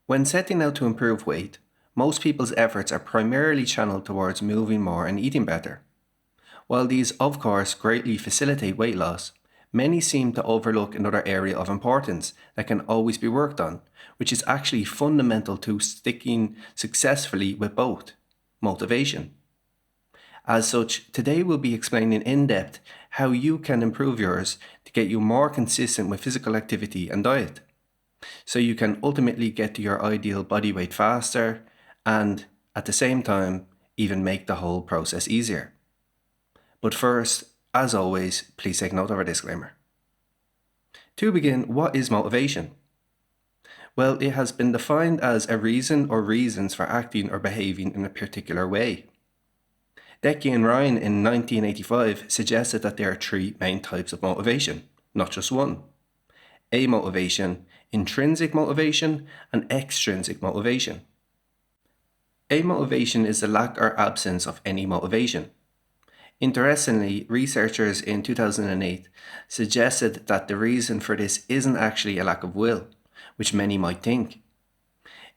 When setting out to improve weight, most people's efforts are primarily channeled towards moving more and eating better. While these, of course, greatly facilitate weight loss, many seem to overlook another area of importance that can always be worked on, which is actually fundamental to sticking successfully with both: motivation. As such, today we'll be explaining in depth how you can improve yours to get you more consistent with physical activity and diet, so you can ultimately get to your ideal body weight faster and, at the same time, even make the whole process easier. But first, as always, please take note of our disclaimer. To begin, what is motivation? Well, it has been defined as a reason or reasons for acting or behaving in a particular way. Decky and Ryan in 1985 suggested that there are three main types of motivation, not just one: amotivation, intrinsic motivation, and extrinsic motivation. Amotivation is the lack or absence of any motivation. Interestingly, researchers in 2008 suggested that the reason for this isn't actually a lack of will, which many might think.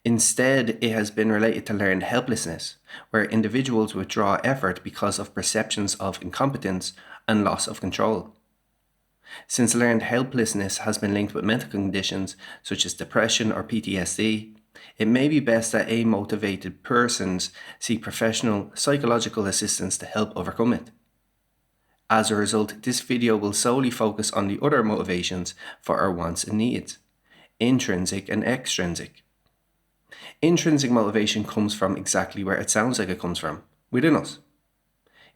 Instead, it has been related to learned helplessness, where individuals withdraw effort because of perceptions of incompetence and loss of control. Since learned helplessness has been linked with mental conditions such as depression or PTSD, it may be best that amotivated persons seek professional psychological assistance to help overcome it. As a result, this video will solely focus on the other motivations for our wants and needs: intrinsic and extrinsic. Intrinsic motivation comes from exactly where it sounds like it comes from, within us.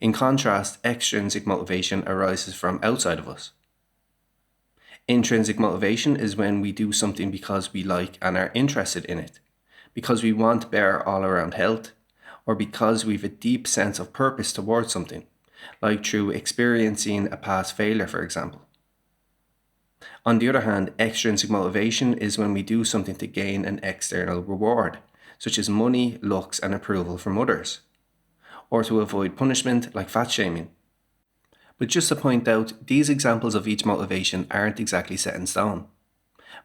In contrast, extrinsic motivation arises from outside of us. Intrinsic motivation is when we do something because we like and are interested in it, because we want better all-around health, or because we have a deep sense of purpose towards something, like through experiencing a past failure, for example. On the other hand, extrinsic motivation is when we do something to gain an external reward, such as money, looks, and approval from others, or to avoid punishment like fat shaming. But just to point out, these examples of each motivation aren't exactly set in stone.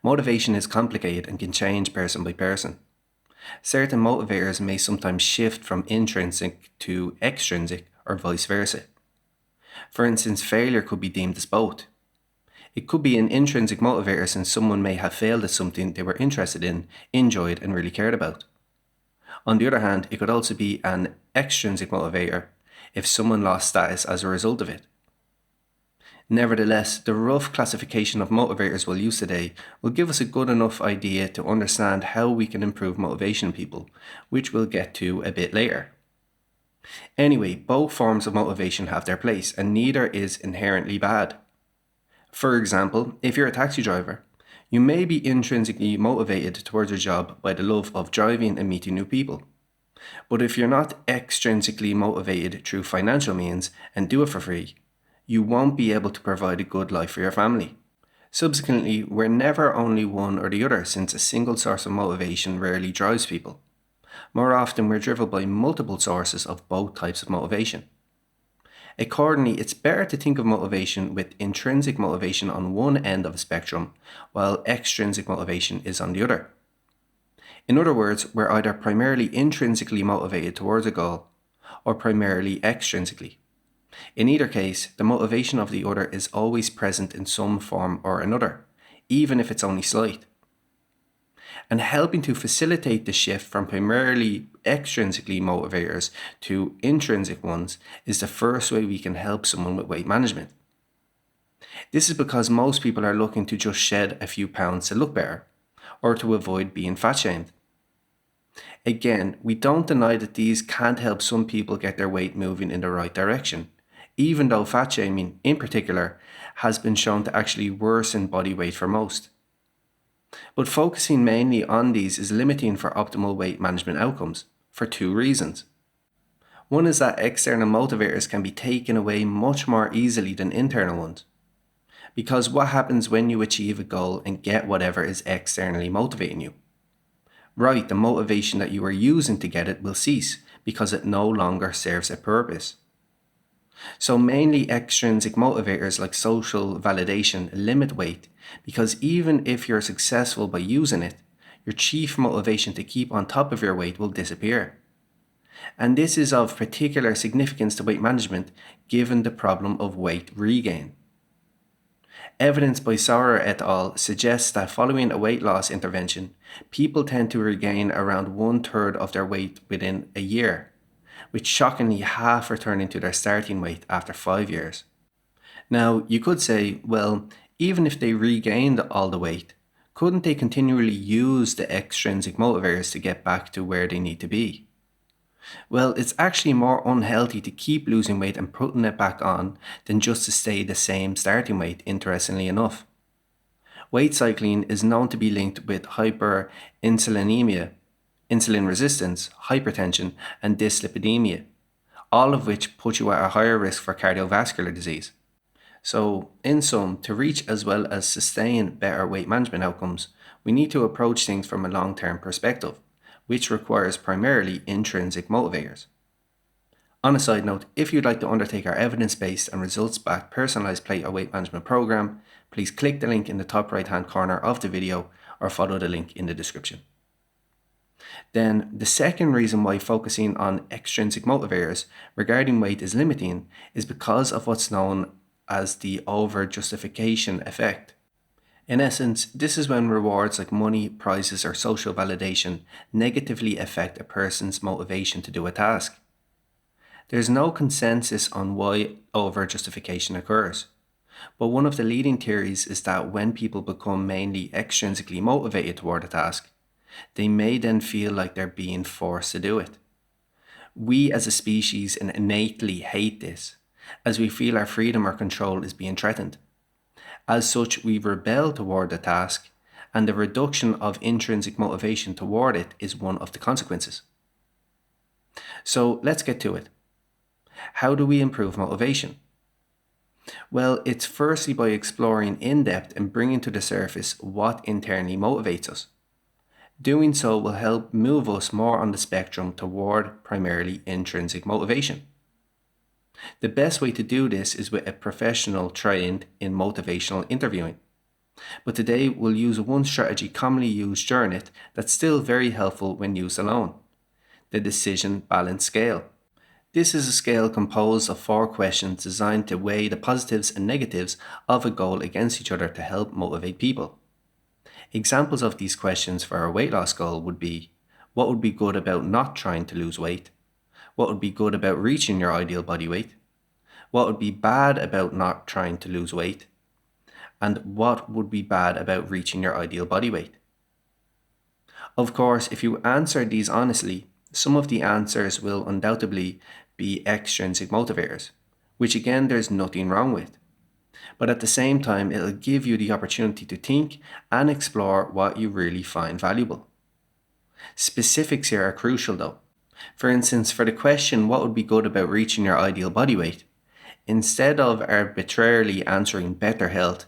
Motivation is complicated and can change person by person. Certain motivators may sometimes shift from intrinsic to extrinsic or vice versa. For instance, failure could be deemed as both. It could be an intrinsic motivator since someone may have failed at something they were interested in, enjoyed, and really cared about. On the other hand, it could also be an extrinsic motivator if someone lost status as a result of it. Nevertheless, the rough classification of motivators we'll use today will give us a good enough idea to understand how we can improve motivation in people, which we'll get to a bit later. Anyway, both forms of motivation have their place, and neither is inherently bad. For example, if you're a taxi driver, you may be intrinsically motivated towards your job by the love of driving and meeting new people. But if you're not extrinsically motivated through financial means and do it for free, you won't be able to provide a good life for your family. Subsequently, we're never only one or the other, since a single source of motivation rarely drives people. More often, we're driven by multiple sources of both types of motivation. Accordingly, it's better to think of motivation with intrinsic motivation on one end of a spectrum, while extrinsic motivation is on the other. In other words, we're either primarily intrinsically motivated towards a goal, or primarily extrinsically. In either case, the motivation of the other is always present in some form or another, even if it's only slight. And helping to facilitate the shift from primarily extrinsically motivators to intrinsic ones is the first way we can help someone with weight management. This is because most people are looking to just shed a few pounds to look better, or to avoid being fat shamed. Again, we don't deny that these can't help some people get their weight moving in the right direction, even though fat shaming, in particular, has been shown to actually worsen body weight for most. But focusing mainly on these is limiting for optimal weight management outcomes, for two reasons. One is that external motivators can be taken away much more easily than internal ones. Because what happens when you achieve a goal and get whatever is externally motivating you? Right, the motivation that you are using to get it will cease because it no longer serves a purpose. So mainly extrinsic motivators like social validation limit weight, because even if you're successful by using it, your chief motivation to keep on top of your weight will disappear. And this is of particular significance to weight management given the problem of weight regain. Evidence by Sauer et al. Suggests that following a weight loss intervention, people tend to regain around 1/3 of their weight within a year, with shockingly half returning to their starting weight after 5 years. Now, you could say, well, even if they regained all the weight, couldn't they continually use the extrinsic motivators to get back to where they need to be? Well, it's actually more unhealthy to keep losing weight and putting it back on than just to stay the same starting weight, interestingly enough. Weight cycling is known to be linked with hyperinsulinemia, insulin resistance, hypertension, and dyslipidemia, all of which put you at a higher risk for cardiovascular disease. So, in sum, to reach as well as sustain better weight management outcomes, we need to approach things from a long-term perspective, which requires primarily intrinsic motivators. On a side note, if you'd like to undertake our evidence-based and results-backed personalized plate or weight management program, please click the link in the top right-hand corner of the video or follow the link in the description. Then, the second reason why focusing on extrinsic motivators regarding weight is limiting is because of what's known as the over-justification effect. In essence, this is when rewards like money, prizes, or social validation negatively affect a person's motivation to do a task. There's no consensus on why over-justification occurs, but one of the leading theories is that when people become mainly extrinsically motivated toward a task, they may then feel like they're being forced to do it. We as a species innately hate this, as we feel our freedom or control is being threatened. As such, we rebel toward the task, and the reduction of intrinsic motivation toward it is one of the consequences. So let's get to it. How do we improve motivation? Well, it's firstly by exploring in depth and bringing to the surface what internally motivates us. Doing so will help move us more on the spectrum toward primarily intrinsic motivation. The best way to do this is with a professional trained in motivational interviewing. But today we'll use one strategy commonly used during it that's still very helpful when used alone: the decision balance scale. This is a scale composed of 4 questions designed to weigh the positives and negatives of a goal against each other to help motivate people. Examples of these questions for a weight loss goal would be: what would be good about not trying to lose weight? What would be good about reaching your ideal body weight? What would be bad about not trying to lose weight? And what would be bad about reaching your ideal body weight? Of course, if you answer these honestly, some of the answers will undoubtedly be extrinsic motivators, which again there's nothing wrong with. But at the same time, it'll give you the opportunity to think and explore what you really find valuable. Specifics here are crucial though. For instance, for the question, what would be good about reaching your ideal body weight? Instead of arbitrarily answering better health,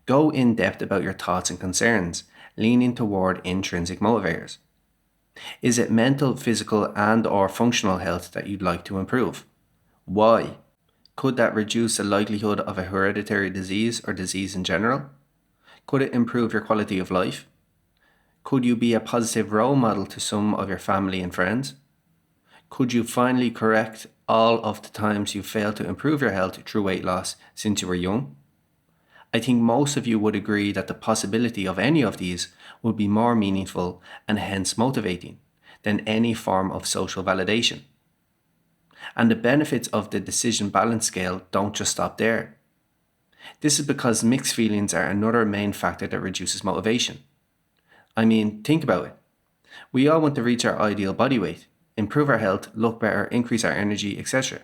go in depth about your thoughts and concerns, leaning toward intrinsic motivators. Is it mental, physical, and/or functional health that you'd like to improve? Why? Could that reduce the likelihood of a hereditary disease or disease in general? Could it improve your quality of life? Could you be a positive role model to some of your family and friends? Could you finally correct all of the times you failed to improve your health through weight loss since you were young? I think most of you would agree that the possibility of any of these would be more meaningful and hence motivating than any form of social validation. And the benefits of the decision balance scale don't just stop there. This is because mixed feelings are another main factor that reduces motivation. I mean, think about it. We all want to reach our ideal body weight, improve our health, look better, increase our energy, etc.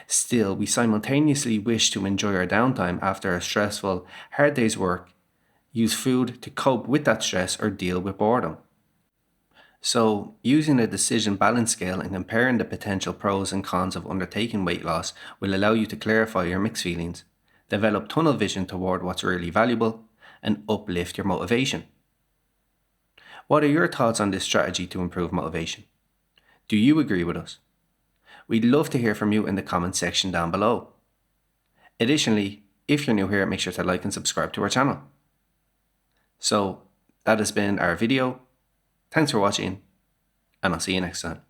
Still, we simultaneously wish to enjoy our downtime after a stressful, hard day's work, use food to cope with that stress, or deal with boredom. So, using a decision balance scale and comparing the potential pros and cons of undertaking weight loss will allow you to clarify your mixed feelings, develop tunnel vision toward what's really valuable, and uplift your motivation. What are your thoughts on this strategy to improve motivation? Do you agree with us? We'd love to hear from you in the comments section down below. Additionally, if you're new here, make sure to like and subscribe to our channel. So, that has been our video. Thanks for watching, and I'll see you next time.